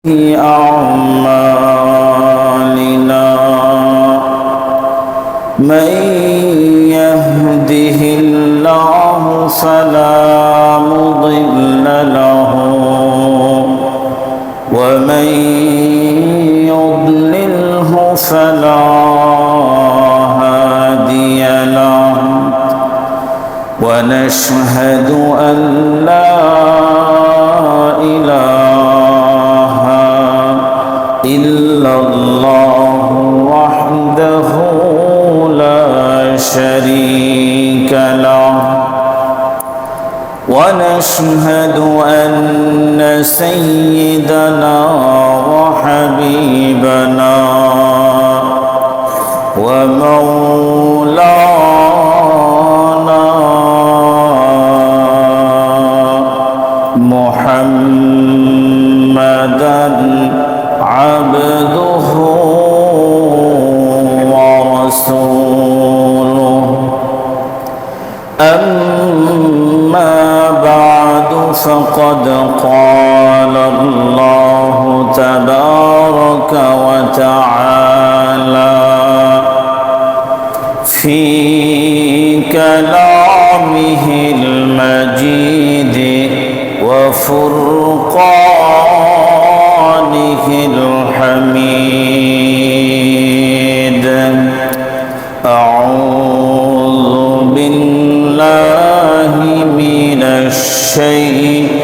أعمالنا من يهده الله فلا مضل له ومن يضلله فلا هادي له ونشهد أن لا إله إلا الله وحده لا شريك له ونشهد أن سيدنا وحبيبنا ومولانا محمدا عبده ورسوله أما بعد فقد قال الله تبارك وتعالى في كلامه المجيد وفرقانه الحميد أعوذ بالله من الشيطان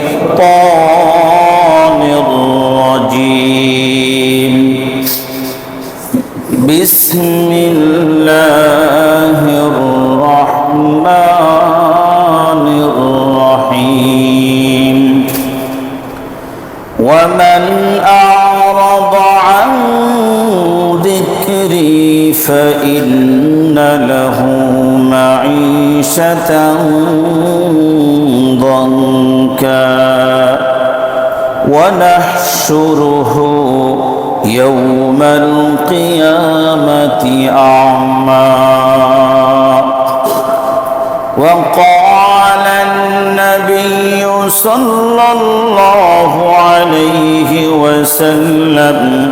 الرجيم بسم الله الرحمن الرحيم ومن أعرض عن ذكري فإن له معيشة ضنكا ونحشره يوم القيامة أعمى وقال النبي صلى الله عليه وسلم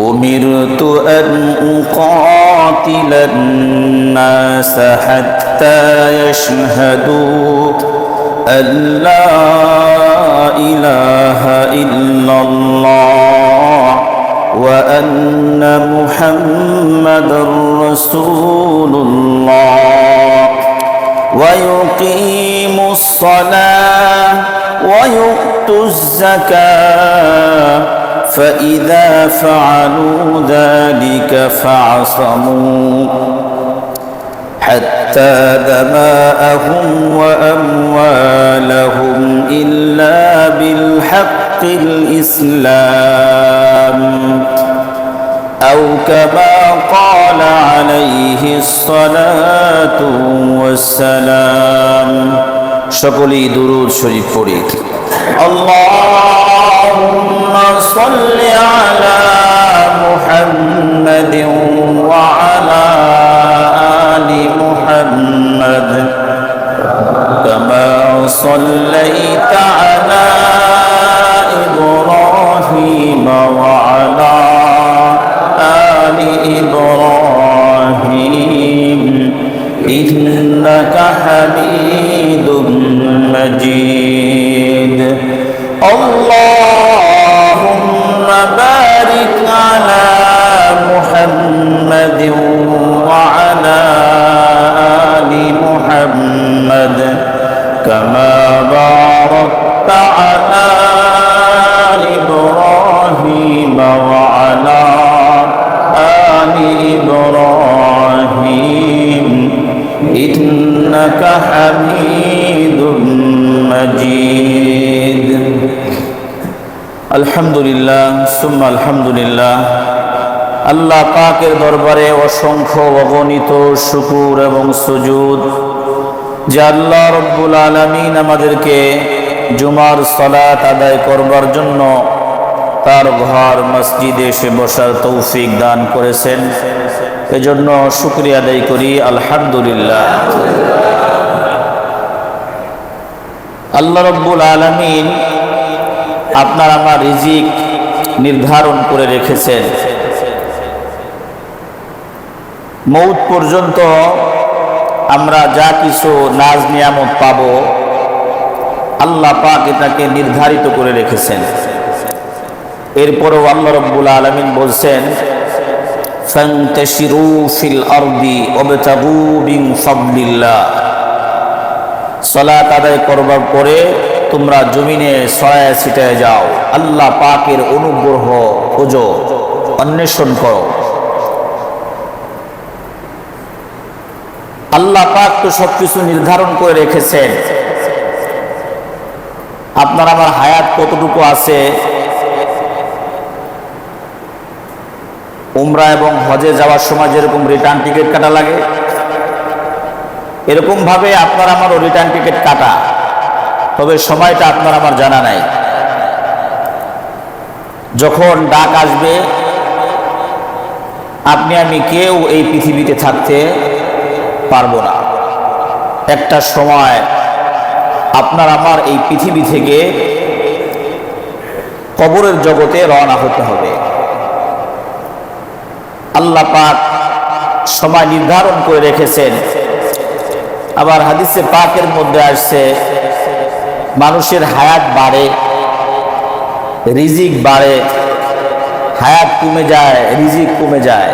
أمرت أن أقاتل الناس حتى يشهدوا أن لا إله إلا الله وأن محمدا رسول الله ويقيموا الصلاة ويؤتوا الزكاة فإذا فعلوا ذلك فعصموا حتى دماءهم وأموالهم إلا بالحق الإسلام أو كما قال عليه الصلاة والسلام সকলেই দুরূদ শরীফ পড়ি اللهم صل على محمد وعلى آل محمد كما صليت على إبراهيم وعلى آل إبراهيم إنك حميد مجيد اللهم بارك على محمد وعلى آل محمد كما باركت على إبراهيم وعلى آل إبراهيم إنك حميد مجيد আলহামদুলিল্লাহ সুম্মা আলহামদুলিল্লাহ আল্লাহ পাকের দরবারে অসংখ্য অগণিত শুকর এবং সুজুদ যে আল্লাহ রব্বুল আলামিন আমাদেরকে জুমার সালাত আদায় করবার জন্য তার ঘর মসজিদে এসে বসার তৌফিক দান করেছেন এজন্য শুকরিয়া আদায় করি আলহামদুলিল্লাহ আল্লাহ রাব্বুল আলামিন আপনার আমার রিজিক নির্ধারণ করে রেখেছেন। মৌত পর্যন্ত আমরা যা কিছু নাজ নিয়ামত পাব আল্লাহ পাক এটাকে নির্ধারিত করে রেখেছেন। এরপরেও আল্লাহ রাব্বুল আলামিন বলছেন, ফান্তাশিরু ফিল আরদি ওয়াবতাগু মিন ফাদলিল্লাহ। সালাত আদায় করবার পরে তোমরা জমিনে ছড়ায় ছিটায় যাও, আল্লাহ পাকের অনুগ্রহ খোঁজো, অন্বেষণ করো। আল্লাহ পাক তো সবকিছু নির্ধারণ করে রেখেছেন। আপনার আমার হায়াত কতটুকু আছে, উমরা এবং হজে যাওয়ার সময় যেরকম রিটার্ন টিকিট কাটা লাগে, এরকম ভাবে আপনার আমারও রিটার্ন টিকিট কাটা, তবে সময়টা আপনার আমার জানা নাই। যখন ডাক আসবে, আপনি আমি কেউ এই পৃথিবীতে থাকতে পারবো না। একটা সময় আপনার আমার এই পৃথিবী থেকে কবরের জগতে রওনা হতে হবে। আল্লাহ পাক সময় নির্ধারণ করে রেখেছেন। আবার হাদিসে পাকের মধ্যে আসছে, মানুষের হায়াত বাড়ে, রিজিক বাড়ে, হায়াত কমে যায়, রিজিক কমে যায়।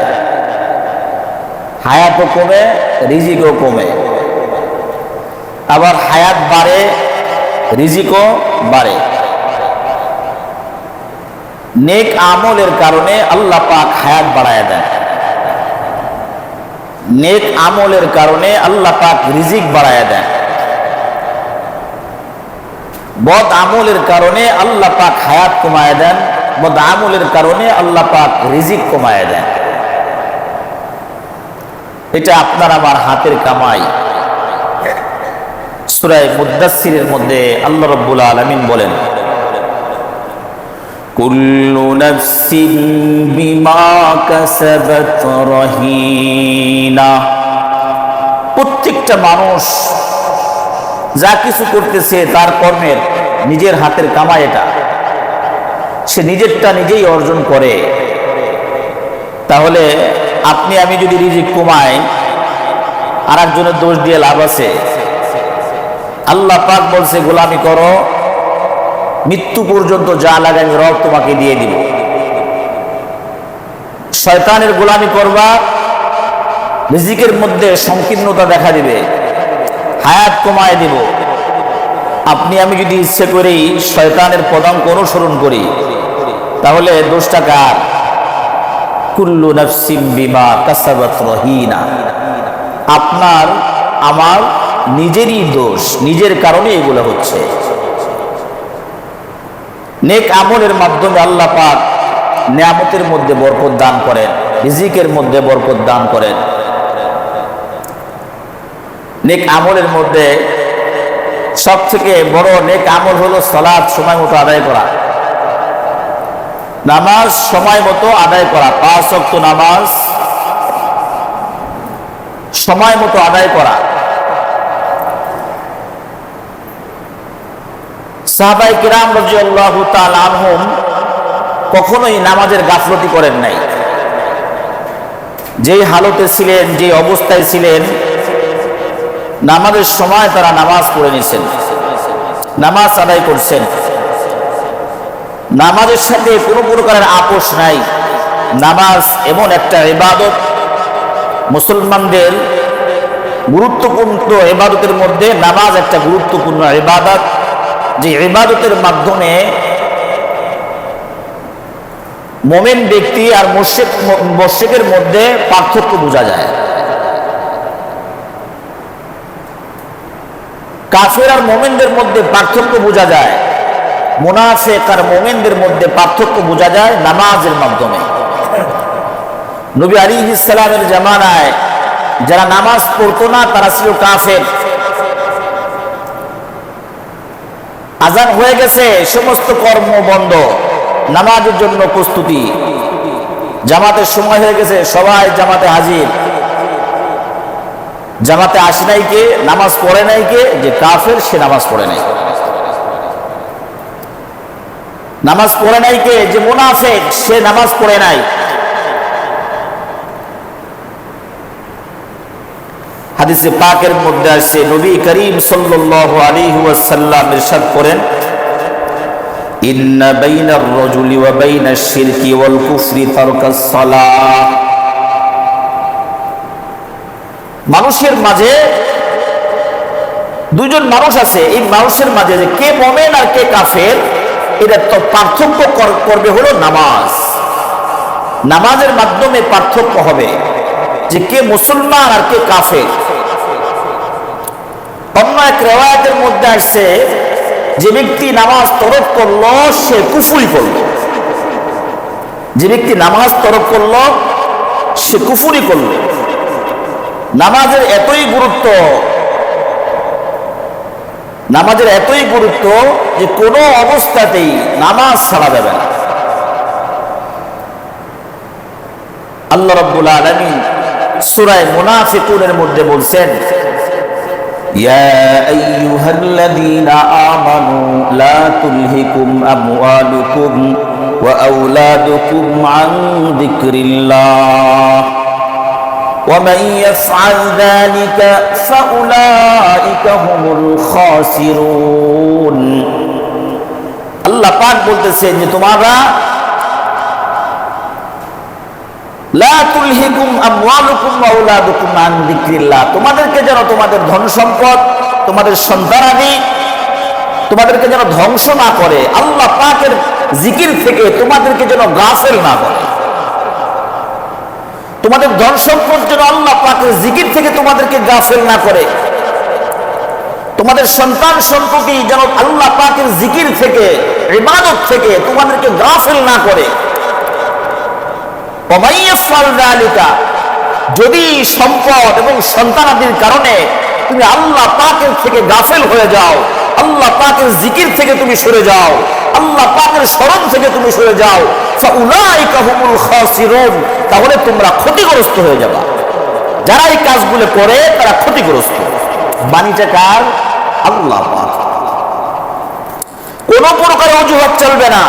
হায়াতও কমে, রিজিকও কমে। আবার হায়াত বাড়ে, রিজিকও বাড়ে। নেক আমলের কারণে আল্লাহ পাক হায়াত বাড়ায় দেন, নেক আমলের কারণে আল্লাহ পাক রিজিক বাড়ায় দেন। বদ আমলের কারণে আল্লাহ পাক হায়াত কমায় দেন, বদ আমলের কারণে আল্লাহ পাক রিজিক কমায় দেন। এটা আপনার আমার হাতের কামাই। সূরা মুদ্দাসসিরের মধ্যে আল্লাহ রাব্বুল আলামিন বলেন, কুল্লু নাফসিন বিমা কাসাবাত রহিনা। প্রত্যেকটা মানুষ যা কিছু করতেছে তার কর্মের নিজের হাতের কামাই। এটা সে নিজেরটা নিজেই অর্জন করে। তাহলে আপনি আমি যদি রিজিক কমাই, আর একজনের দোষ দিয়ে লাভ আছে? আল্লাহ পাক বলছে, গোলামি করো, মৃত্যু পর্যন্ত যা লাগে আমি রব তোমাকে দিয়ে দিব। শয়তানের গোলামি করবা, রিজিকের মধ্যে সংকীর্ণতা দেখা দিবে, হায়াত কমায় দিব। আপনি আমি যদি ইচ্ছে করেই শয়তানের পদাঙ্ক অনুসরণ করি, তাহলে দোষটা কার? কুল্লু নাফসিন বিমা কাসাবাত রহিনা। আপনার আমার নিজেরই দোষ, নিজের কারণে এগুলো হচ্ছে। নেক আমলের মাধ্যমে আল্লাহ পাক নিয়ামতের মধ্যে বরকত দান করেন, রিজিকের মধ্যে বরকত দান করেন। নেক আমলের মধ্যে সব থেকে বড় নেক আমল হলো সালাত সময় মতো আদায় করা, নামাজ সময় মতো আদায় করা, 5 ওয়াক্ত নামাজ সময় মতো আদায় করা। সাহাবায়ে কিরাম রাদিয়াল্লাহু তাআলা আনহুম কখনোই নামাজের গাফলতি করেন নাই। যেই হালতে ছিলেন, যে অবস্থায় ছিলেন, নামাজের সময় তারা নামাজ পড়ে নিয়েছেন, নামাজ আদায় করছেন। নামাজের সাথে কোনো প্রকারের আপোষ নাই। নামাজ এমন একটা ইবাদত, মুসলমানদের গুরুত্বপূর্ণ ইবাদতের মধ্যে নামাজ একটা গুরুত্বপূর্ণ ইবাদত, যে ইবাদতের মাধ্যমে মুমিন ব্যক্তি আর মুশরিকের মধ্যে পার্থক্য বোঝা যায়। কাফের আর মুমিনদের মধ্যে পার্থক্য বোঝা যায়, মুনাফিক আর মুমিনদের মধ্যে পার্থক্য বোঝা যায় নামাজের মাধ্যমে। নবী আলাইহিস সালামের জামানায় যারা নামাজ পড়তো না তারা ছিল কাফের। আজান হয়ে গেছে, সমস্ত কর্ম বন্ধ, নামাজের জন্য প্রস্তুতি, জামাতের সময় হয়ে গেছে, সবাই জামাতে হাজির। জামাতে আসে নাই কে? নামাজ পড়ে নাই কে? যে কাফের, সে নামাজ পড়ে নাই। নামাজ পড়ে নাই কে? যে মুনাফিক, সে নামাজ পড়ে নাই। হাদিসে পাকের মধ্যে আসছে, নবী করিম সাল্লাল্লাহু আলাইহি ওয়াসাল্লাম ইরশাদ করেন, ইন্না বাইনার রাজুলি ওয়া বাইনাশ শিরকি ওয়াল কুফরি তারকাস সালাহ। মানুষের মাঝে দুইজন মানুষ আছে, এই মানুষের মাঝে যে কে মুমিন আর কে কাফের, এটা তো পার্থক্য করবে হলো নামাজ। নামাজের মাধ্যমে পার্থক্য হবে যে কে মুসলমান আর কে কাফের। অন্য এক রিওয়ায়াতের মধ্যে আসছে, যে ব্যক্তি নামাজ তরক করলো সে কুফরি করলো। যে ব্যক্তি নামাজ তরক করলো সে কুফরি করলো। নামাজের এতই গুরুত্ব, নামাজের এতই গুরুত্ব যে কোনো অবস্থাতেই নামাজ ছাড়া যাবে না। আল্লাহ রাব্বুল আলামিন সূরা মুনাফিকুনের মধ্যে বলছেন, ইয়া আইয়ুহাল্লাযীনা আমানু লা তুলহিকুম আমওয়ালুকুম ওয়া আওলাদুকুম আন যিকরিল্লাহ ওয়া মান ইয়াফআল যালিকা ফাউলাইকা হুমুল খাসিরুন। আল্লাহ পাক বলতেছেন যে তোমরা লা তুলহিকুম আমওয়ালুকুম ওয়া আওলাদুকুম আন যিকরিল্লাহ, তোমাদেরকে যেন তোমাদের ধন সম্পদ, তোমাদের সন্তানাদি তোমাদেরকে যেন ধ্বংস না করে, আল্লাহ পাকের জিকির থেকে তোমাদেরকে যেন গাফেল না করে। তোমাদের ধন সম্পদ যেন আল্লাহ পাকের জিকির থেকে তোমাদেরকে গাফেল না করে। তোমাদের সন্তান সন্ততি যেন আল্লাহ পাকের জিকির থেকে, ইবাদত থেকে তোমাদেরকে গাফেল না করে। যদি সম্পদ এবং সন্তানাদির কারণে তুমি আল্লাহ পাকের থেকে গাফেল হয়ে যাও, আল্লাহ পাকের জিকির থেকে তুমি সরে যাও, আল্লাহ পাকের স্মরণ থেকে তুমি সরে যাও, ফাউলাইকা হুমুল খাসিরুন, তাহলে তোমরা ক্ষতিগ্রস্ত হয়ে যাবে। যারা এই কাজগুলো করে তারা ক্ষতিগ্রস্ত। বাণীটা কার? আল্লাহ পাক। কোন প্রকার অজুহাত চলবে না।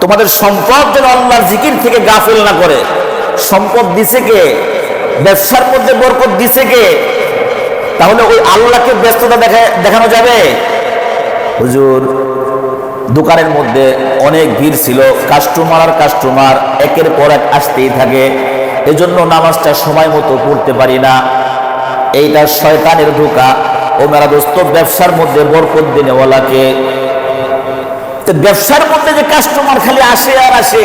তোমাদের সম্পদ যেন আল্লাহর জিকির থেকে গাফেল না করে। সম্পদ দিছে কে? ব্যবসার মধ্যে বরকত দিছে কে? তাহলে ওই আল্লাহকে ব্যস্ততা দেখানো যাবে? হুজুর, দোকানের মধ্যে অনেক ভিড় ছিল, কাস্টমার আর কাস্টমার একের পর এক আসতেই থাকে, এজন্য নামাজটা সময় মতো পড়তে পারি না। এইটা শয়তানের ধোঁকা। ও মেরা দোস্ত, ব্যবসার মধ্যে বরকত দিনেওয়ালাকে, ব্যবসার মধ্যে যে কাস্টমার খালি আসে আর আসে,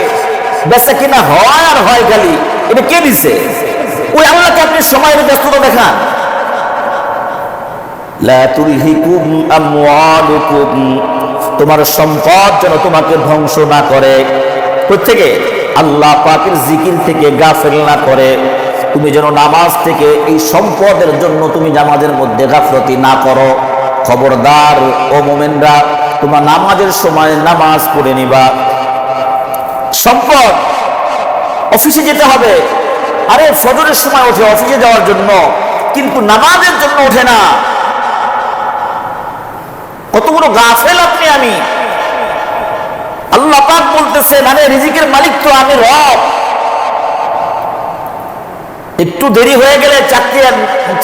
বেচা কিনা হয় আর হয় খালি, এটা কে দিছে? ওই আল্লাহকে আপনি সময়ের ব্যস্ততা দেখান। লা তুলহিকুম আমওয়ালুকুম, তোমার সম্পদ যেন তোমাকে ধ্বংস না করে। প্রত্যেকে আল্লাহ পাকের জিকির থেকে গাফেল না করে। তুমি যেন নামাজ থেকে, এই সম্পদের জন্য তুমি নামাজের মধ্যে গাফলতি না করো। খবরদার ও মুমিনরা, তোমার নামাজের সময় নামাজ পড়ে নিবা। সম্পদ, অফিসে যেতে হবে, আরে ফজরের সময় ওঠে অফিসে যাওয়ার জন্য, কিন্তু নামাজের জন্য ওঠে না। কত বড় গাফেল আপনি! আমি আল্লাহ পাক বলতেছে, মানে রিজিকের মালিক তো আমি রব। একটু দেরি হয়ে গেলে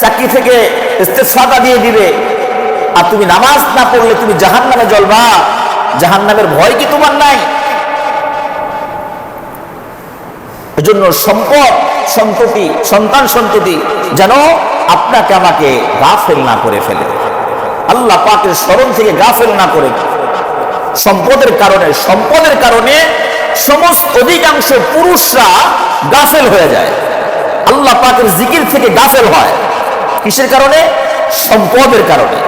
চাকরি থেকে ইস্তেফা দিয়ে দিবে, আর তুমি নামাজ না পড়লে তুমি জাহান্নামে জ্বলবা। জাহান্নামের ভয় কি তোমার নাই? এজন্য সম্পদ, সন্ততি, সন্তান সন্ততি যেন আপনাকে আমাকে গাফেল না করে ফেলে, আল্লাহ পাকের স্মরণ থেকে গাফেল না করে। সম্পদের কারণে সমস্ত অধিকাংশ পুরুষরা গাফেল হয়ে যায়, আল্লাহ পাকের জিকির থেকে গাফেল হয়। কিসের কারণে? সম্পদের কারণে।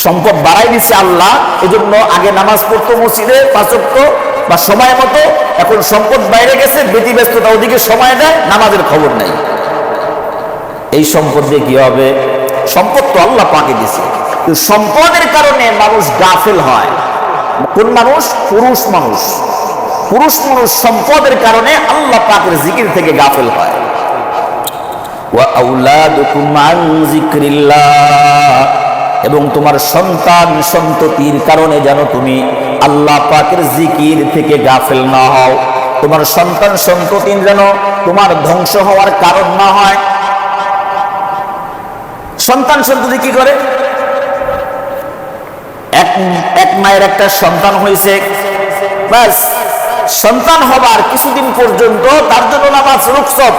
সম্পদ বাড়াই দিচ্ছে আল্লাহ, এজন্য আগে নামাজ পড়তো মসজিদে 5 ওয়াক্ত বা সময় মতো, এখন সম্পদ বাইরে গেছে, ব্যতিব্যস্ততা ওদিকে সময় দেয়, নামাজের খবর নাই। এই সম্পদ দিয়ে কি হবে? সম্পদ তো আল্লাহ পাকে দিছে, কিন্তু সম্পদের কারণে মানুষ গাফেল হয়। কোন মানুষ? পুরুষ মানুষ। পুরুষ মানুষ সম্পদের কারণে আল্লাহ পাকের জিকির থেকে গাফেল হয়। ওয়া আওলাদুকুম আন যিকরিল্লাহ, এবং তোমার সন্তান সন্ততির কারণে যেন তুমি আল্লাহ পাকের জিকির থেকে গাফেল না হও। তোমার সন্তান সন্ততি যেন তোমার ধ্বংস হওয়ার কারণ না হয়। সন্তান সন্ততি কি করে? এক মায়ের একটা সন্তান হয়েছে, ব্যাস সন্তান হবার কিছুদিন পর্যন্ত তার জন্য নামাজ রুখসত।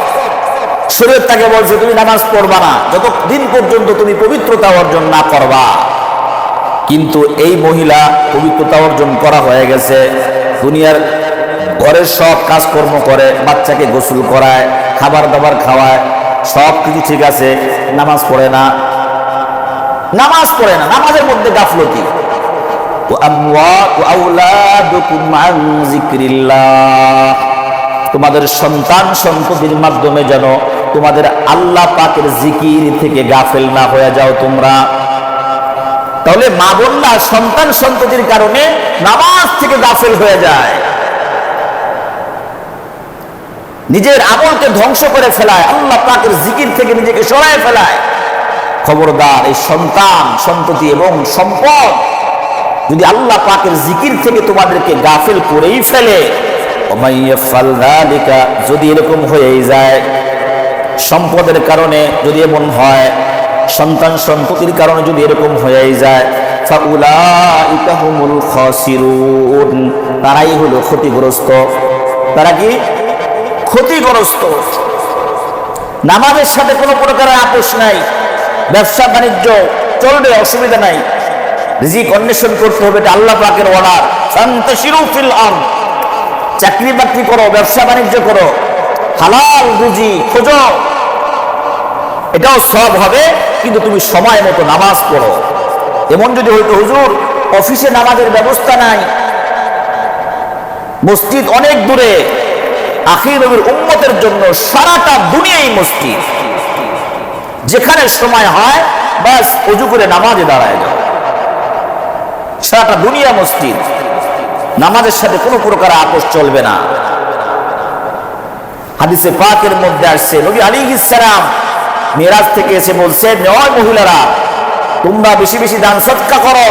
শরীয়ত তাকে বলছে তুমি নামাজ পড়বা না যতদিন পর্যন্ত তুমি পবিত্রতা অর্জন না করবা। কিন্তু এই মহিলা পবিত্রতা অর্জন করা হয়ে গেছে, দুনিয়ার ঘরের সব কাজকর্ম করে, বাচ্চাকে গোসল করায়, খাবার দাবার খাওয়ায়, সব কিছু ঠিক আছে, নামাজ পড়ে না। নামাজের মধ্যে গাফলতি। তোমাদের সন্তান সন্ততির মাধ্যমে যেন তোমাদের আল্লাহ পাকের জিকির থেকে গাফেল না হয়ে যাও তোমরা। তাহলে মা বোনরা সন্তান সন্ততির কারণে নামাজ থেকে গাফেল হয়ে যায়, নিজের আমলকে ধ্বংস করে ফেলায়, আল্লাহ পাকের জিকির থেকে নিজেকে সরায় ফেলায়। খবরদার, এই সন্তান সন্ততি এবং সম্পদ যদি আল্লাহ পাকের জিকির থেকে তোমাদেরকে গাফেল করেই ফেলে, যদি এরকম হয়েই যায়, সম্পদের কারণে যদি এমন হয়, সন্তান সন্ততির কারণে যদি এরকম হয়েই যায়, তারাই হলো ক্ষতিগ্রস্ত। তারা কি ক্ষতিগ্রস্ত? নামাজের সাথে কোনো প্রকারের আপোষ নাই, ব্যবসা বাণিজ্য চলবে, অসুবিধা নাই, রিজিক অন্বেষণ করতে হবে, এটা আল্লাহ পাকের অর্ডার। ফান্তাশিরু ফিল আরদ, চাকরি বাকরি করো, ব্যবসা বাণিজ্য করো, হালাল রুজি খোঁজো, এটাও সব হবে, কিন্তু তুমি সময় মতো নামাজ পড়ো। এমন যদি হইতো হুজুর অফিসে নামাজের ব্যবস্থা নাই, মসজিদ অনেক দূরে, আখির নবীর উম্মতের জন্য সারাটা দুনিয়াই মসজিদ, যেখানে সময় হয় বাস ওযু করে নামাজে দাঁড়ায় যাও, সারাটা দুনিয়া মসজিদ, নামাজের সাথে কোনো প্রকার আপোষ চলবে না। হাদিসে পাকের মধ্যে আসছে নবী আলাইহিস সালাম মিরাজ থেকে এসে বলছে, নয় মহিলারা তোমরা বেশি বেশি দান সদকা করো,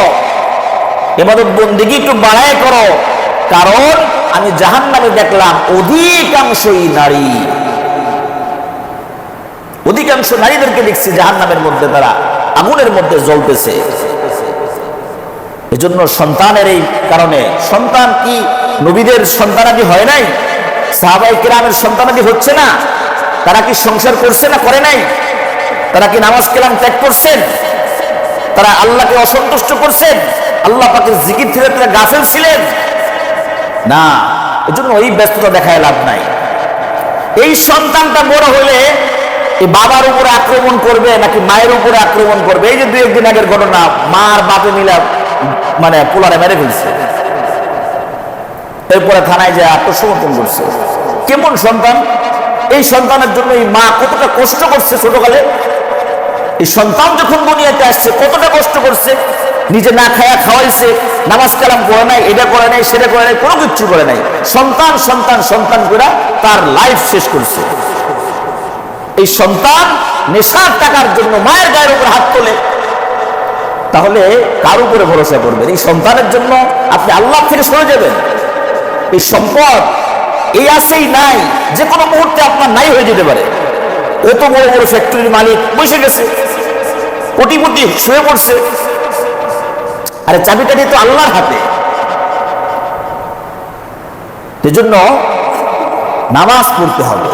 ইবাদত বন্দেগী একটু বাড়ায় করো, কারণ আমি জাহান্নামে দেখলাম অধিকাংশই নারী, অধিকাংশ নারীদেরকে দেখছি জাহান্নামের মধ্যে, তারা আগুনের মধ্যে জ্বলতেছে। এজন্য সন্তানের এই কারণে, সন্তান কি নবীদের সন্তানাদি হয় নাই? সাহাবায়ে কেরামের সন্তানাদি হচ্ছে না? তারা কি সংসার করছে না করে নাই? তারা কি নামাজ কালাম ত্যাগ করছেন? তারা আল্লাহকে অসন্তুষ্ট করছেন? আল্লাহ পাকের জিকির থেকে তারা গাফেল ছিলেন না। এজন্য ওই ব্যস্ততা দেখায় লাভ নাই। এই সন্তানটা বড় হলে এই বাবার উপরে আক্রমণ করবে নাকি মায়ের উপরে আক্রমণ করবে? এই যে দুই একদিন আগের ঘটনা, মা আর বাপে মিলে মানে পোলারে মেরে ফেলছে, এরপরে থানায় যায় আত্মসমর্পণ করছে। কেমন সন্তান? এই সন্তানের জন্য এই মা কতটা কষ্ট করছে ছোটকালে, এই সন্তান যখন দুনিয়াতে আসছে কতটা কষ্ট করছে, নিজে না খায়া খাওয়াইছে, নামাজ কালাম করে নাই, এটা করে নাই, সেটা করে নাই, কোনো কিচ্ছু করে নাই, সন্তান সন্তান সন্তান করে তার লাইফ শেষ করছে। এই সন্তান নেশার টাকার জন্য মায়ের গায়ের উপর হাত তোলে, তাহলে কার উপরে ভরসা করবেন? এই সন্তানের জন্য আপনি আল্লাহ থেকে সরে যাবেন। এই সম্পদ এই আছেই নাই, যে কোনো মুহূর্তে আপনার নাই হয়ে যেতে পারে। কত বড় বড় ফ্যাক্টরির মালিক বসে গেছে, কোটিপতি শুয়ে পড়ছে, আরে চাবিটা দিয়ে তো আল্লাহর হাতে। এজন্য নামাজ পড়তে হবে।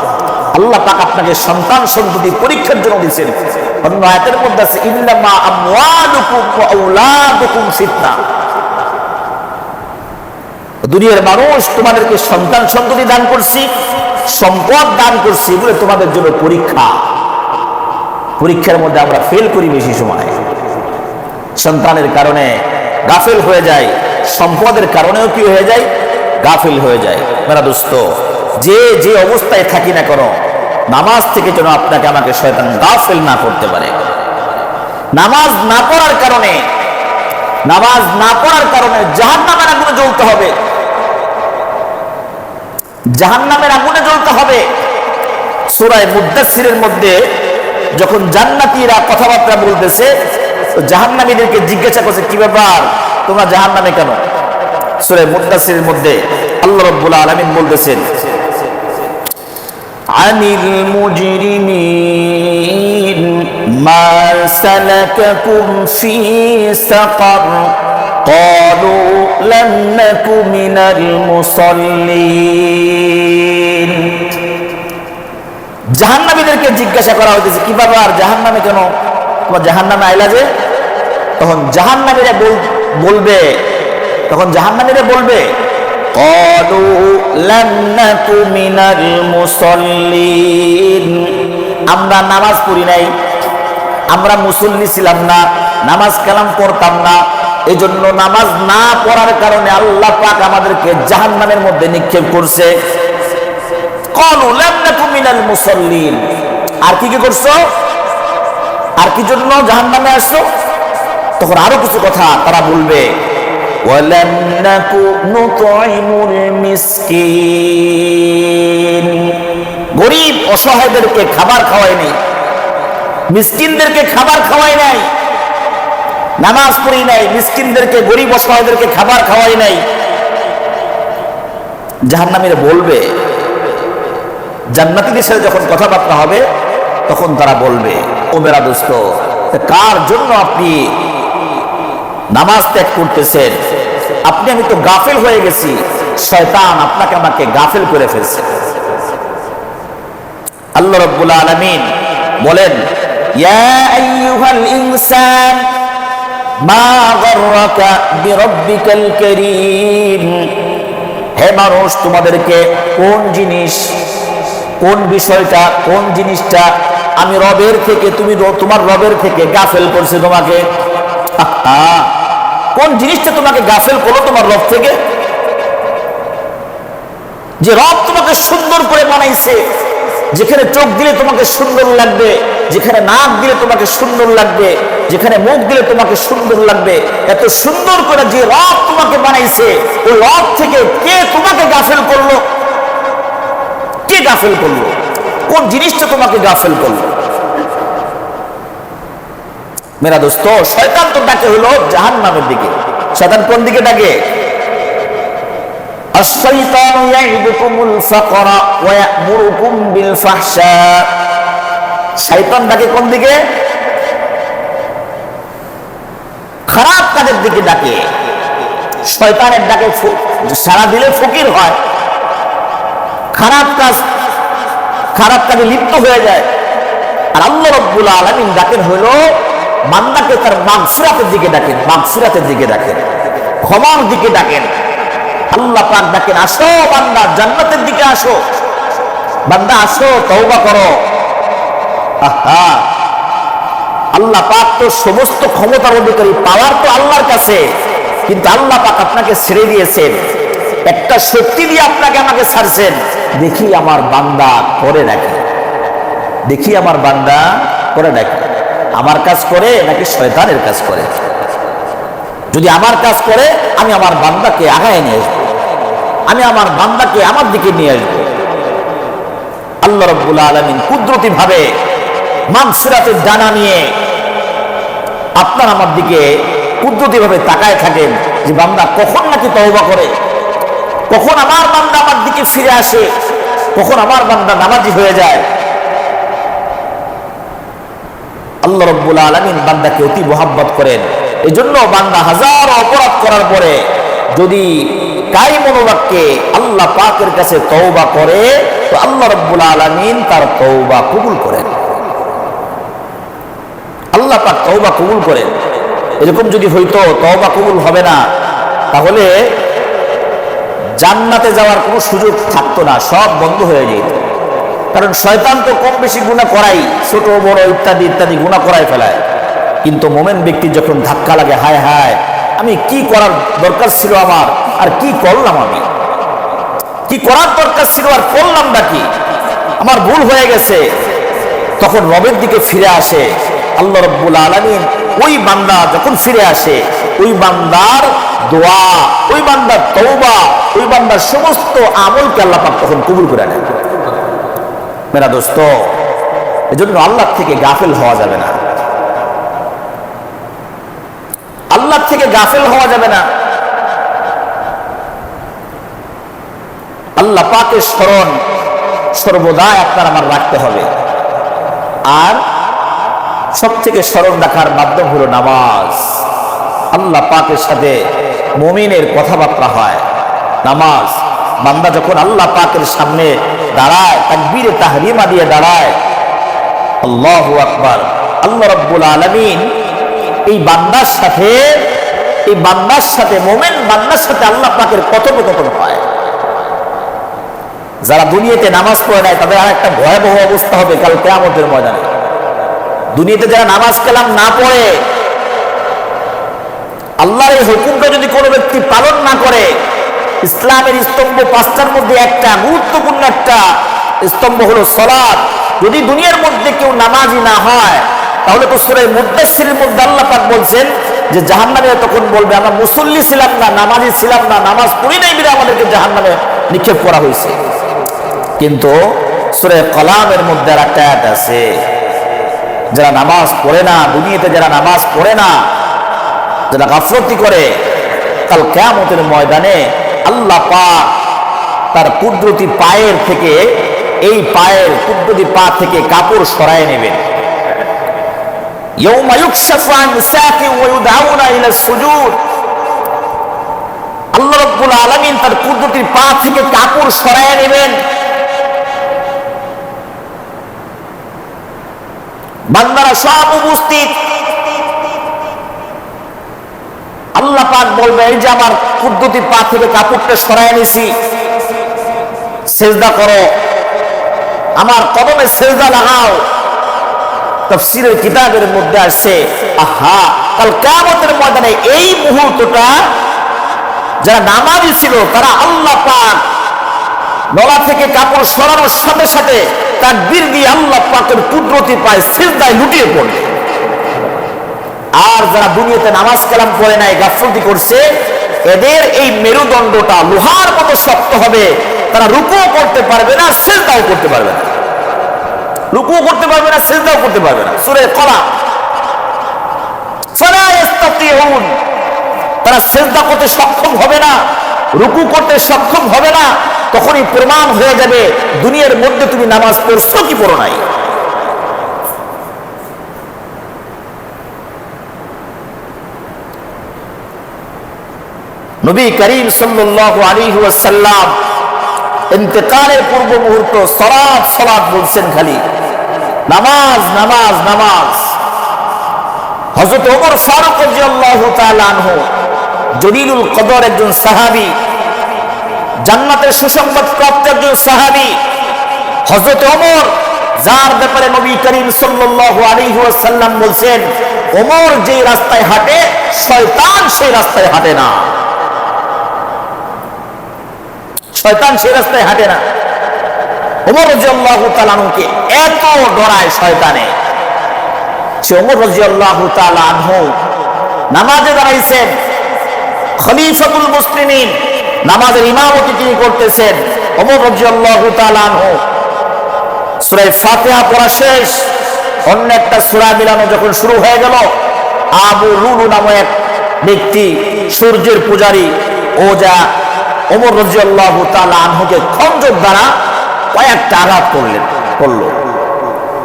আল্লাহ পাক আপনাকে সন্তান সন্ততি পরীক্ষার জন্য দিয়েছেন। অন্য আয়াতের মধ্যে আছে ইন্নামা আমওয়ালুকুম ওয়া আওলাদুকুম ফিতনা। দুনিয়ার মানুষ তোমাদেরকে সন্তান সন্ততি দান করছি, সম্পদ দান করছি, এগুলো তোমাদের জন্য পরীক্ষা। পরীক্ষার মধ্যে আমরা ফেল করি বেশি সময়, সন্তানের কারণে গাফেল হয়ে যায়, সম্পদের কারণেও কি হয়ে যায়? গাফেল হয়ে যায়। মেরা দোস্ত, যে যে অবস্থায় থাকি না কেন, নামাজ থেকে যেন আপনাকে আমাকে শয়তান গাফেল না করতে পারে। নামাজ না পড়ার কারণে, নামাজ না পড়ার কারণে জাহান্নামের আগুনে জ্বলতে হবে, জাহান্নামের আগুনে জ্বলতে হবে। সূরা মুদ্দাসসিরের মধ্যে যখন জান্নাতীরা কথাবার্তা বলতেছে, জাহান্নামীদেরকে জিজ্ঞাসা করছে, কি ব্যাপার, তোমরা জাহান্নামে কেন? সূরা মুদ্দাসসিরের মধ্যে আল্লাহ রাব্বুল আলামিন বলতেছেন, আনিল মুজরিমিন মা সালাকাকুম ফি সাকার ক্বালু লাম নাকু মিনাল মুসাল্লিন। জাহান্নামীদেরকে জিজ্ঞাসা করা হয়েছে, কি ব্যাপার, জাহান্নামে কেন, তোমার জাহান্নামে আইলা যে? তখন জাহান্নামীরা বলবে, ক্বালু লাম নাকু মিনাল মুসাল্লিন, আমরা নামাজ পড়ি নাই, আমরা মুসল্লি ছিলাম না, নামাজ কালাম পড়তাম না, এজন্য নামাজ না পড়ার কারণে আল্লাহ পাক আমাদেরকে জাহান্নামের মধ্যে নিক্ষেপ করছে। ক্বালু লাম নাকু মিনাল মুসাল্লিন, আর কি করছো, আর কি জন্য জাহান্নামে আসছো? তখন আরো কিছু কথা তারা বলবে, ওয়ালাম নাকু নুতঈমুল মিসকিন, গরীব অসহায়দেরকে খাবার খাওয়াই নাই, মিসকিনদেরকে খাবার খাওয়াই নাই, নামাজ পড়ি নাই, মিসকিনদেরকে গরীব অসহায়দেরকে খাবার খাওয়াই নাই। জাহান্নামীরা বলবে, জান্নাতীদের সাথে যখন কথাবার্তা হবে তখন তারা বলবে, ও মেরা দোস্ত, কার জন্য আপনি নামাজ ত্যাগ করতেছেন? আমি তো গাফেল হয়ে গেছি, শয়তান আপনাকে আমাকে গাফেল করে ফেলছে। আল্লাহ রাব্বুল আলামিন বলেন, ইয়া আইয়ুহাল ইনসান মা গাররাকা বিরাব্বিকাল কারীম, হে মানুষ, তোমাদেরকে কোন জিনিসটা আমি রবের থেকে, তুমি তোমার রবের থেকে গাফেল করছে তোমাকে? কোন জিনিসটা তোমাকে গাফেল করলো তোমার রব থেকে? যে রব তোমাকে সুন্দর করে বানাইছে, যেখানে চোখ দিলে তোমাকে সুন্দর লাগবে, যেখানে নাক দিলে তোমাকে সুন্দর লাগবে, যেখানে মুখ দিলে তোমাকে সুন্দর লাগবে, এত সুন্দর করে যে রব তোমাকে বানাইছে, ওই রব থেকে কে তোমাকে গাফেল করলো? কে গাফেল করলো? কোন জিনিসটা তোমাকে গাফেল করলো? মেরা দোস্ত, শয়তান তো ডাকে হলো জাহান্নামের দিকে। শয়তান কোন দিকে ডাকে? আশ-শাইতানু ইয়াইদুকুমুল ফাকরা ওয়া ইয়া'মুরুকুম বিল ফাহশা। শয়তান ডাকে কোন দিকে? খারাপ কাজের দিকে ডাকে। শয়তানের ডাকে সারা দিলে ফকির হয়, খারাপ কাজে লিপ্ত হয়ে যায়। আর আল্লাহ রাব্বুল আলামিন ডাকেন হলো বান্দাকে তার মাগফিরাতের দিকে ডাকেন, ক্ষমার দিকে ডাকেন। আল্লাহ পাক ডাকেন, আসো বান্দা, জান্নাতের দিকে আসো, বান্দা আসো, তওবা করো। আল্লাহ পাক তো সমস্ত ক্ষমতার অধিকারী, পাওয়ার তো আল্লাহর কাছে, কিন্তু আল্লাহ পাক আপনাকে ছেড়ে দিয়েছেন, একটা শক্তি দিয়ে আপনাকে আমাকে ছাড়ছেন, দেখি আমার বান্দা করে নাকি, আমার কাজ করে নাকি শয়তানের কাজ করে। যদি আমার কাজ করে, আমি আমার বান্দাকে আগায় নিয়ে আসবো, আমি আমার বান্দাকে আমার দিকে নিয়ে আসবো। আল্লাহ রাব্বুল আলামিন কুদরতি ভাবে মাগফিরাতের ডানা নিয়ে আপনার আমার দিকে কুদরতি ভাবে তাকায় থাকেন, যে বান্দা কখন নাকি তওবা করে, কখন আমার বান্দা আমার দিকে ফিরে আসে, কখন আমার বান্দা নামাজি হয়ে যায়। আল্লাহ রাব্বুল আলামিন বান্দাকে অতি মুহাব্বত করেন। এজন্য বান্দা হাজার অপরাধ করার পরে যদি কাই মনোবাক্যে আল্লাহ পাকের কাছে তওবা করে, তো আল্লাহ রাব্বুল আলামিন তার তওবা কবুল করেন। আল্লাহ পাক তওবা কবুল করেন। এরকম যদি হইতো তওবা কবুল হবে না, তাহলে জান্নাতে যাওয়ার কোনো সুযোগ থাকতো না, সব বন্ধ হয়ে যেত। কারণ শয়তান তো কম বেশি গুনাহ করাই, ছোট বড় ইত্যাদি ইত্যাদি গুনাহ করাই ফেলায়। কিন্তু মোমেন ব্যক্তি যখন ধাক্কা লাগে, হায় হায়, আমি কি করার দরকার ছিল আমার, আর কি করলাম, আমি কি করার দরকার ছিল আর করলাম নাকি, আমার ভুল হয়ে গেছে, তখন রবের দিকে ফিরে আসে। আল্লাহ রাব্বুল আলামিন ওই বান্দা যখন ফিরে আসে, ওই বান্দার দোয়া, ওই বান্দার তওবা, ওই বান্দার সমস্ত আমলকে আল্লাহ পাক তখন কবুল করে নেন। মেরা দোস্ত, এজন্য আল্লাহ থেকে গাফেল হওয়া যাবে না। গাফেল হওয়া যাবে না। আল্লাহ পাকের স্মরণ সর্বদাই আপনার আমার রাখতে হবে। আর সব থেকে স্মরণ রাখার মাধ্যম হলো নামাজ। আল্লাহ পাকের সাথে মুমিনের কথাবার্তা হয় নামাজ। বান্দা যখন আল্লাহ পাকের সামনে দাঁড়ায়, তাকবীরে তাহরিমা দিয়ে দাঁড়ায়, আল্লাহু আকবার, আল্লাহ রাব্বুল আলামিন এই বান্দার সাথে মুমিন বান্দার সাথে আল্লাহ পাকের কথোপকথন হয়। যারা দুনিয়াতে নামাজ পড়ে নাই তাদের আর একটা ভয়াবহ অবস্থা হবে কাল কিয়ামতের ময়দানে। দুনিয়াতে যারা নামাজ কালাম না পড়ে, আল্লাহর এই হুকুমটা যদি কোনো ব্যক্তি পালন না করে, ইসলামের স্তম্ভ পাঁচটার মধ্যে একটা গুরুত্বপূর্ণ একটা স্তম্ভ হলো সালাত। যদি দুনিয়ার মধ্যে কেউ নামাজি না হয়, তাহলে তো সূরা মুদ্দাসসিরের মধ্যে আল্লাহ পাক বলছেন যে জাহান্নামে তখন বলবে আমরা মুসল্লি ছিলাম না, নামাজি ছিলাম না, নামাজ পড়ি নাই বলে আমাদেরকে জাহান্নামে নিক্ষেপ করা হয়েছে। কিন্তু সূরা কলামের মধ্যে আর একটা আয়াত আছে, যারা নামাজ পড়ে না, দুনিয়াতে যারা নামাজ পড়ে না, যারা গাফলতি করে, কাল কিয়ামতের ময়দানে আল্লাহ পাক তার কুদরতি পায়ের থেকে, এই পায়ের কুদরতি পা থেকে কাপড় সরায় নেবেন। ইয়াউমা ইউকশাফু আন সাকি ওয়া ইউদআউনা ইলা সুজুদ। আল্লাহ রাব্বুল আলামিন তার কুদরতি পা থেকে কাপড় সরায় নেবেন। বান্দারা সব উপস্থিত। আল্লাহ পাক বলবে এই যে আমার কুদরতি পা থেকে কাপড়টা সরায় নিছি, সিজদা করো, আমার কদমে সিজদা লাগাও। তাফসীরের কিতাবের মধ্যে আসছে, আহা, কাল কিয়ামতের ময়দানে এই মুহূর্তটা যারা নামাজি ছিল তারা আল্লাহ পাক গলা থেকে কাপড় সরানোর সাথে সাথে তাকবীর দিয়ে আল্লাহ পাকের কুদরতি পায়ে সিজদায় লুটিয়ে পড়ে। আর যারা দুনিয়াতে নামাজ কালাম পড়ে নাই, গাফলতি করছে, এদের এই মেরুদণ্ডটা লোহার মতো শক্ত হবে। তারা রুকুও করতে পারবে না, সিজদাও করতে পারবে না। রুকুও করতে পারবে না, সিজদাও করতে পারবে না। সূরা কলাম, ফালা ইস্তাতিউন, তারা সিজদা করতে সক্ষম হবে না, রুকু করতে সক্ষম হবে না। তখনই প্রমাণ হয়ে যাবে দুনিয়ার মধ্যে তুমি নামাজ পড়ছো কি পড়ো নাই। নবী করিম সাল্লাল্লাহু আলাইহি ওয়াসাল্লাম ইন্তেকালের পূর্ব মুহূর্ত সালাত সালাত বলছেন, খালি নামাজ নামাজ নামাজ। হযরত ওমর ফারুক রাদিয়াল্লাহু তাআলা আনহু, জলিলুল কদর একজন সাহাবী, জান্নাতের সুসংবাদ প্রাপ্ত একজন সাহাবী, হযরত ওমর, যার ব্যাপারে নবী করিম সাল্লাল্লাহু আলাইহি ওয়াসাল্লাম বলছেন ওমর যে রাস্তায় হাঁটে শয়তান সেই রাস্তায় হাঁটে না। শয়তান সেই রাস্তায় হাঁটে না। ওমর রাদিয়াল্লাহু তাআলা আনহুকে এত ডরায় শয়তানে, সে ওমর রাদিয়াল্লাহু তাআলা আনহু নামাজে দাঁড়াইছেন, খলিফাতুল মুসলিমিন, নামাজের ইমামতি তিনি করতেছেন। ওমর রাদিয়াল্লাহু তাআলা আনহু সূরা ফাতিহা পড়া শেষ, অন্য একটা সূরা মিলানো যখন শুরু হয়ে গেল, আবু লুলু নামে এক ব্যক্তি, সূর্যের পূজারী, ও যা ওমর রাদিয়াল্লাহু তাআলা আনহুকে খঞ্জর দ্বারা কয়েকটা আঘাত করলো।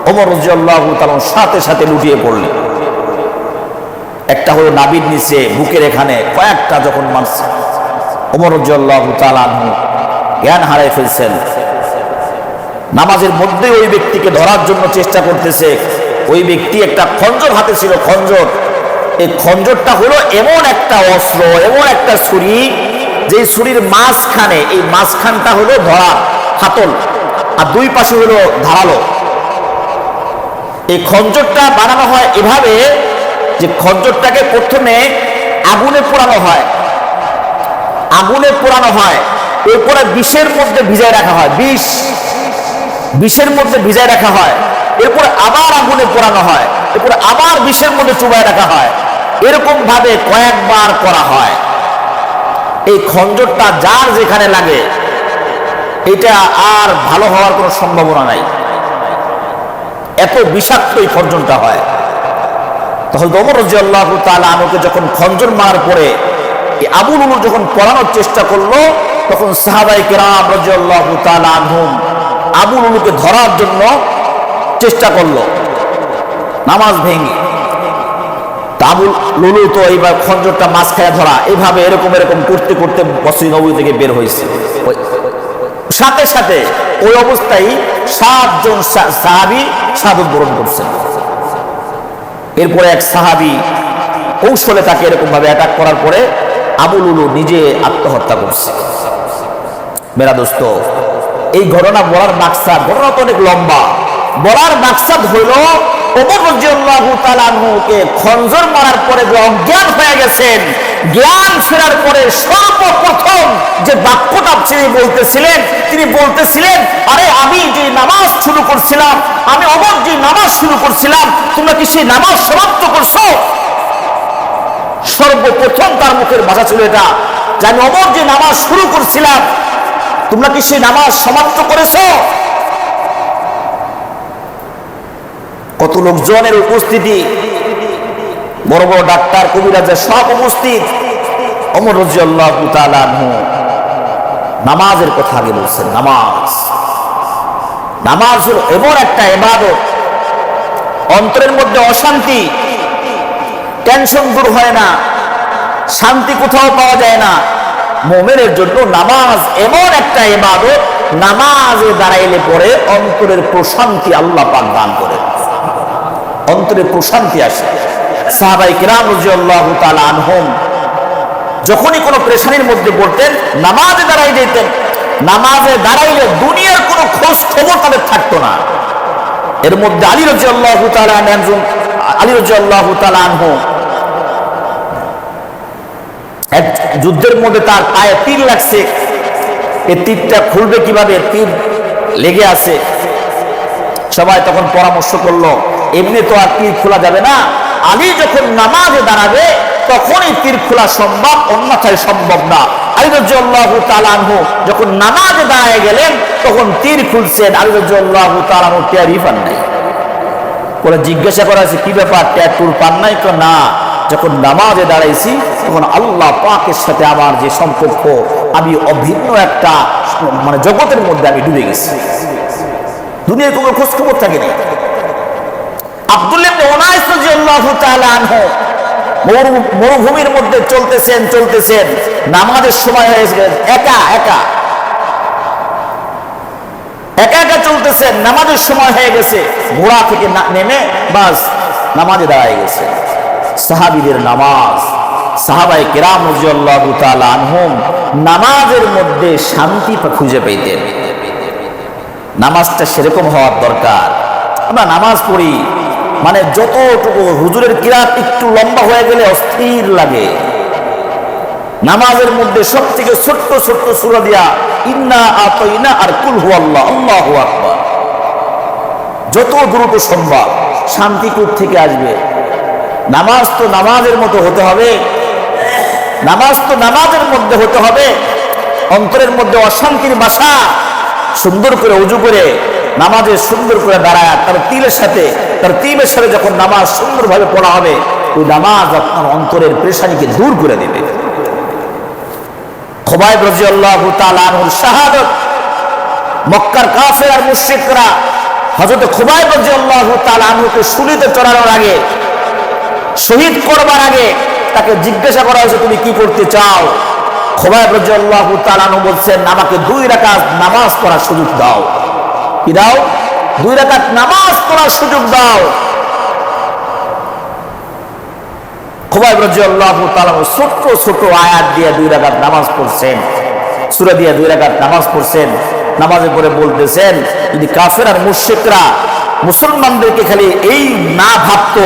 ওমর রাদিয়াল্লাহু তাআলা সাথে সাথে লুটিয়ে পড়লেন। একটা হলো নাভির নিচে, বুকের এখানে কয়েকটা যখন মারছে, ওমর রাদিয়াল্লাহু তাআলা আনহু জ্ঞান হারায় ফেলছেন। নামাজের মধ্যে ওই ব্যক্তিকে ধরার জন্য চেষ্টা করতেছে। ওই ব্যক্তি একটা খঞ্জর হাতে ছিল, খঞ্জর। এই খঞ্জরটা হলো এমন একটা অস্ত্র, এমন একটা ছুরি, যে ছুরির মাঝখানে, এই মাঝখানটা হলো ধরা হাতল, আর দুই পাশে হলো ধারালো। এই খঞ্জরটা বানানো হয় এভাবে যে খঞ্জরটাকে প্রথমে আগুনে পোড়ানো হয়, আগুনে পোড়ানো হয়, এরপরে বিষের মধ্যে ভিজায় রাখা হয়, বিষের মধ্যে ভিজায় রাখা হয়, এরপরে আবার আগুনে পোড়ানো হয়, এরপরে আবার বিষের মধ্যে চুবায় রাখা হয়। এরকম ভাবে কয়েকবার করা হয়। এই খঞ্জরটা যার যেখানে লাগে এটা আর ভালো হওয়ার কোনো সম্ভাবনা নাই, এত বিষাক্ত এই খঞ্জরটা হয়। তখন ওমর রাদিয়াল্লাহু তাআলা আনহুকে যখন খঞ্জর মারার পরে এই আবু লুলু যখন পড়ানোর চেষ্টা করলো, তখন সাহাবায়ে কেরাম রাদিয়াল্লাহু তাআলা আনহুম আবু লুলুকে ধরার জন্য চেষ্টা করলো নামাজ ভেঙে। আবু লুলু তো এইবার খঞ্জরটা মাছ খায়া ধরা, এইভাবে এরকম এরকম করতে করতে মসজিদ নববী থেকে বের হয়েছে। সাথে সাথে ওই অবস্থায় 7 জন সাহাবী শাহাদাত বরণ করছেন। এরপরে এক সাহাবী কৌশলে তাকে এরকম ভাবে অ্যাটাক করার পরে আবু লুলু নিজে আত্মহত্যা করছে। মেরা দোস্ত, এই ঘটনা বলার মাকসাদ, ঘটনা তো অনেক লম্বা, বলার মাকসাদ হইল ওমর রাদিয়াল্লাহু তাআলা আনহুকে খঞ্জর মারার পরে যে অজ্ঞান হয়ে গেছেন, জ্ঞান ফেরার পরে সর্বপ্রথম যে বাক্যটা তিনি বলতেছিলেন, আরে আমি যে নামাজ শুরু করছিলাম, আমি ওমর যে নামাজ শুরু করছিলাম, তোমরা কি সেই নামাজ সমাপ্ত করছো? সর্বপ্রথম তার মুখের ভাষা ছিল এটা যে আমি ওমর যে নামাজ শুরু করছিলাম, তোমরা কি সেই নামাজ সমাপ্ত করেছো? কত লোকজনের উপস্থিতি, বড় বড় ডাক্তার কবিরাজের সব উপস্থিত। ওমর রাদিয়াল্লাহু তাআলা আনহু নামাজের কথা আগে বলছেন। নামাজ হলো এমন একটা ইবাদত, অন্তরের মধ্যে অশান্তি, টেনশন দূর হয় না, শান্তি কোথাও পাওয়া যায় না। মুমিনের জন্য নামাজ এমন একটা ইবাদত, নামাজে দাঁড়াইলে পরে অন্তরের প্রশান্তি আল্লাহ পাক দান করেন, অন্তরে প্রশান্তি আসে। সাহাবায়ে কেরাম রাদিয়াল্লাহু তাআলা আনহুম যখনই কোনো পেরেশানির মধ্যে পড়তেন নামাজে দাঁড়াই যেতেন। নামাজে দাঁড়াইলে দুনিয়ার কোনো খোঁজ খবর তাদের থাকতো না। এর মধ্যে আলী রাদিয়াল্লাহু তাআলা আনহু এক যুদ্ধের মধ্যে তার পায়ে তীর লাগছে, এই তীরটা খুলবে কিভাবে, তীর লেগে আছে। সবাই তখন পরামর্শ করলো এমনি তো আর তীর খোলা যাবে না, আলী যখন নামাজে দাঁড়াবে তখনই তীর খোলা সম্ভব, অন্যথায় সম্ভব না। আলী রাদিয়াল্লাহু তাআলা আনহু যখন নামাজে দাঁড়ায় গেলেন তখন তীর খুলছেন। আলী রাদিয়াল্লাহু তাআলা আনহু টেরই পান নাই। বলে জিজ্ঞাসা করা হয়েছে কি ব্যাপার, টের পান নাই? তো না, যখন নামাজে দাঁড়াইছি তখন আল্লাহ পাকের সাথে আমার যে সম্পর্ক, আমি অভিন্ন একটা মানে জগতের মধ্যে আমি ডুবে গেছি, দুনিয়ার কোনো খোঁজ খবর থাকেনি। আব্দুল্লাহ ইবনে উনাইস রাদিয়াল্লাহু তাআলা আনহু মরুভূমির মধ্যে চলতেছেন, নামাজের সময় হয়ে গেছে, একা একা চলতেছেন, নামাজের সময় হয়ে গেছে, ঘোড়া থেকে নেমে বাস নামাজে দাঁড়ায় গেছে। সাহাবীদের নামাজ, সাহাবায়ে কেরাম রাদিয়াল্লাহু তাআলা আনহুম নামাজের মধ্যে শান্তি খুঁজে পেতেন। নামাজটা সেরকম হওয়ার দরকার। আমরা নামাজ পড়ি মানে যতটুকু হুজুরের কিরাত একটু লম্বা হয়ে গেলে অস্থির লাগে। নামাজের মধ্যে সব থেকে ছোট্ট ছোট্ট সূরা দিয়া ইন্না আতাইনা আর কুল হুয়াল্লাহ, আল্লাহু আকবার, যত দ্রুত সম্ভব। শান্তি কোথা থেকে আসবে? নামাজ তো নামাজের মতো হতে হবে, নামাজ তো নামাজের মধ্যে হতে হবে। অন্তরের মধ্যে অশান্তির বাসা, সুন্দর করে ওযু করে নামাজে সুন্দর করে দাঁড়ায় তার তিলের সাথে যখন নামাজ সুন্দরভাবে পড়া হবে, ওই নামাজ আপনার অন্তরের পেরেশানিকে দূর করে দেবে। খুবাইব রাদিয়াল্লাহু তাআলা আনহুর শাহাদাত, মক্কার কাফের আর মুশরিকরা হযরত খুবাইব রাদিয়াল্লাহু তাআলা আনহুকে শুলিতে চড়ানোর আগে, শহীদ করবার আগে তাকে জিজ্ঞাসা করা হয়েছে তুমি কি করতে চাও? খুবাইব রাদিয়াল্লাহু তাআলা আনহু বলছেন আমাকে 2 রাকাত নামাজ পড়ার সুযোগ দাও। কি দাও? 2 রাকাত নামাজ পড়ার সুযোগ দাও। খুবাইব রাদিয়াল্লাহু তাআলা ছোট ছোট আয়াত দিয়ে 2 রাকাত নামাজ পড়ছেন, সূরা দিয়ে 2 রাকাত নামাজ পড়ছেন। নামাজে পড়ে বলতেছেন যদি কাফের আর মুশরিকরা মুসলমানদেরকে খালি এই না ভাবতো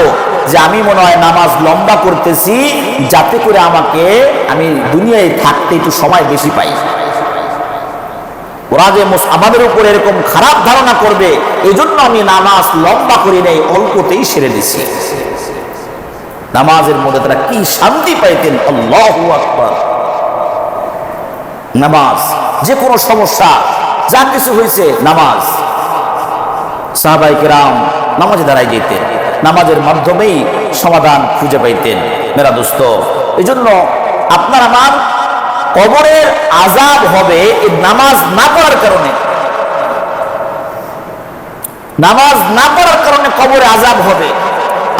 যে আমি মনে হয় নামাজ লম্বা করতেছি যাতে করে আমি দুনিয়ায় থাকতে একটু সময় বেশি পাই, ওরা যে আমাদের উপর এরকম খারাপ ধারণা করবে এই জন্য আমি নামাজ লম্বা করি নাই, অল্পতেই সেরে দিছি। নামাজের মধ্যে তারা কি শান্তি পাইতেন! আল্লাহু আকবার। নামাজ, যে কোনো সমস্যা যা কিছু হয়েছে, নামাজ, সাহাবায়ে কেরাম নামাজে দাঁড়ায় যেতেন। নামাজের মাধ্যমেই সমাধান খুঁজে পাইতেন। মেরা দোস্ত, এই জন্য আপনার আমার কবরের আযাব হবে এই নামাজ না পড়ার কারণে। নামাজ না পড়ার কারণে কবরে আযাব হবে।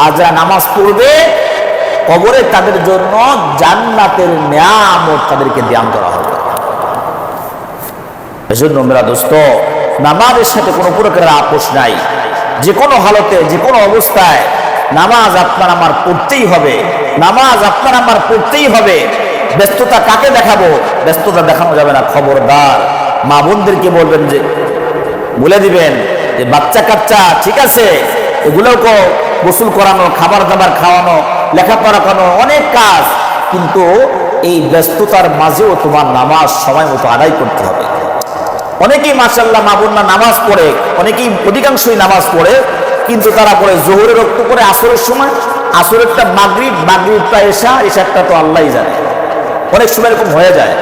আর যারা নামাজ পড়বে কবরে তাদের জন্য জান্নাতের নিয়ামত তাদেরকে দান করা হবে। এজন্য মেরা দোস্ত, নামাজের সাথে কোনো প্রকারের আপোষ নাই। যে কোনো হালতে, যে কোনো অবস্থায় নামাজ আপনার আমার পড়তেই হবে। নামাজ আপনার আমার পড়তেই হবে। ব্যস্ততা কাকে দেখাবো? ব্যস্ততা দেখানো যাবে না। খবরদার, মা বোনদেরকে বলবেন, যে বলে দিবেন যে বাচ্চা কাচ্চা ঠিক আছে, এগুলোকে গোসল করানো, খাবার দাবার খাওয়ানো, লেখাপড়া করানো, অনেক কাজ, কিন্তু এই ব্যস্ততার মাঝেও তোমার নামাজ সময় মতো আদায় করতে হবে। অনেকেই মাশাআল্লাহ মা বোনরা নামাজ পড়ে, অনেকেই অধিকাংশই নামাজ পড়ে, কিন্তু তারা পড়ে জোহরের রক্ত করে আসরের সময়, আসরেরটা মাগরিব, মাগরিবটা এশা, এশারটা তো আল্লাহই জানে। অনেক সময় এরকম হয়ে যায়।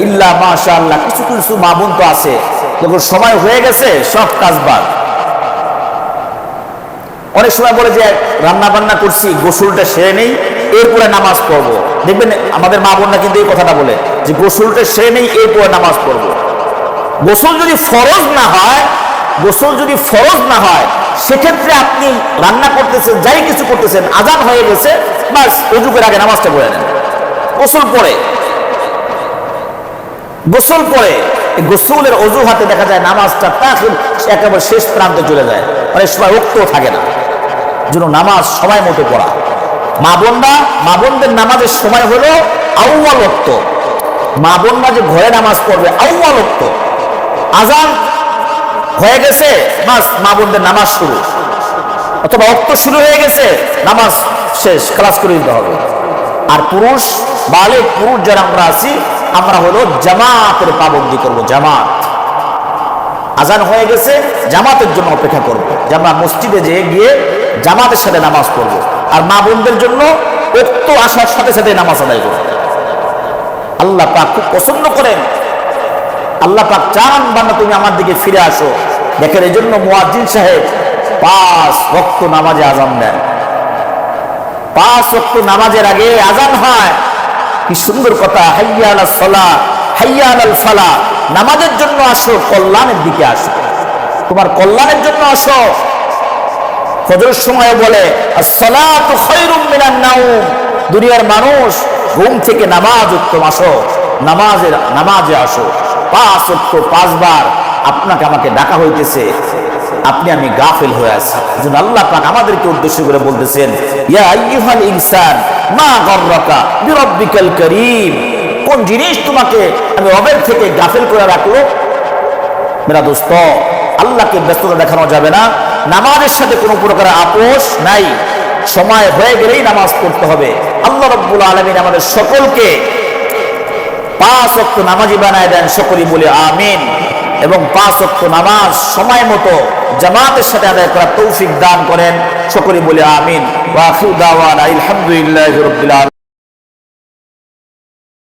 ইল্লা মাশাআল্লাহ কিছু কিছু মা বোন তো আছে, যখন সময় হয়ে গেছে সব কাজ বাদ। অনেক সময় বলে যে রান্না বান্না করছি, গোসলটা সেরে নেই, এরপরে নামাজ পড়বো। দেখবেন আমাদের মা বোনরা কিন্তু এই কথাটা বলে যে গোসলটা সেরে নেই, এরপরে নামাজ পড়বো। গোসল যদি ফরজ না হয়, গোসল যদি ফরজ না হয়, সেক্ষেত্রে আপনি রান্না করতেছেন, যাই কিছু করতেছেন, আজান হয়ে গেছে, বাস ওযু করে আগে নামাজটা পড়ে নেন। গোসল পড়ে, গোসল পড়ে, গোসলের অজুহাতে দেখা যায় নামাজটা একেবারে শেষ প্রান্তে চলে যায়, অনেক সময় রক্তও থাকে না। জন্য নামাজ সময় মতো পড়া। মা বোনরা, মা বোনদের নামাজের সময় হলো আউয়াল ওয়াক্ত। মা বোনরা যে ঘরে নামাজ পড়বে আউয়াল ওয়াক্ত, আজান হয়ে গেছে, বাস মা বোনদের নামাজ শুরু, অথবা ওয়াক্ত শুরু হয়ে গেছে, নামাজ শেষ, ক্লাস করে দিতে হবে। আর পুরুষ, বালিগ পুরুষ যারা আমরা আছি, আমরা হলো জামাতের পাবন্দি করব। জামাত, আজান হয়ে গেছে, জামাতের জন্য অপেক্ষা করব, যে আমরা মসজিদে যেয়ে গিয়ে জামাতের সাথে নামাজ পড়ব। আর মা বোনদের জন্য ওয়াক্ত আসার সাথে সাথে নামাজ আদায় করব। আল্লাহ পাক খুব পছন্দ করেন। আল্লাহ পাক চান বান্দা তুমি আমার দিকে ফিরে আসো। দেখেন এই জন্য মুয়াজ্জিন সাহেব 5 ওয়াক্ত নামাজে আজান দেন। 5 ওয়াক্ত নামাজের আগে আজান হয়। কি সুন্দর কথা, হাইয়া আলাস সালাহ, হাইয়া আলাল ফালাহ। নামাজের জন্য আসো, কল্যাণের দিকে আসো, তোমার কল্যাণের জন্য আসো। ফজরের সময় বলে আস-সালাতু খায়রুম মিনান নাওম, দুনিয়ার মানুষ ঘুম থেকে নামাজ উত্তম, আসো নামাজে আসো। 5 ওয়াক্ত 5 বার আপনাকে আমাকে ডাকা হইতেছে, আপনি আমি গাফিল হয়ে আছি। যেন আল্লাহ পাক আমাদেরকে উদ্দেশ্য করে বলতেছেন, ইয়া আইয়ুহাল ইনসান মা গাররাকা বিরাব্বিকাল কারীম। কোন জিনিস তোমাকে আমি রবের থেকে গাফিল করে রাখলো? মেরা দোস্ত, আল্লাহকে ব্যস্ততা দেখানো যাবে না। নামাজের সাথে কোনো প্রকার আপোষ নাই। সময় হয়ে গেলেই নামাজ পড়তে হবে। আল্লাহ রাব্বুল আলামিন আমাদের সকলকে 5 ওয়াক্ত নামাজি বানায় দেন, সকলেই বলে আমিন। এবং 5 ওয়াক্ত নামাজ সময় মতো জামাতের সাথে আদায় করার তৌফিক দান করেন, সকলেই বলে আমিন। ওয়া আখিরু দাওয়ানা আলহামদুলিল্লাহি রাব্বিল আলামিন।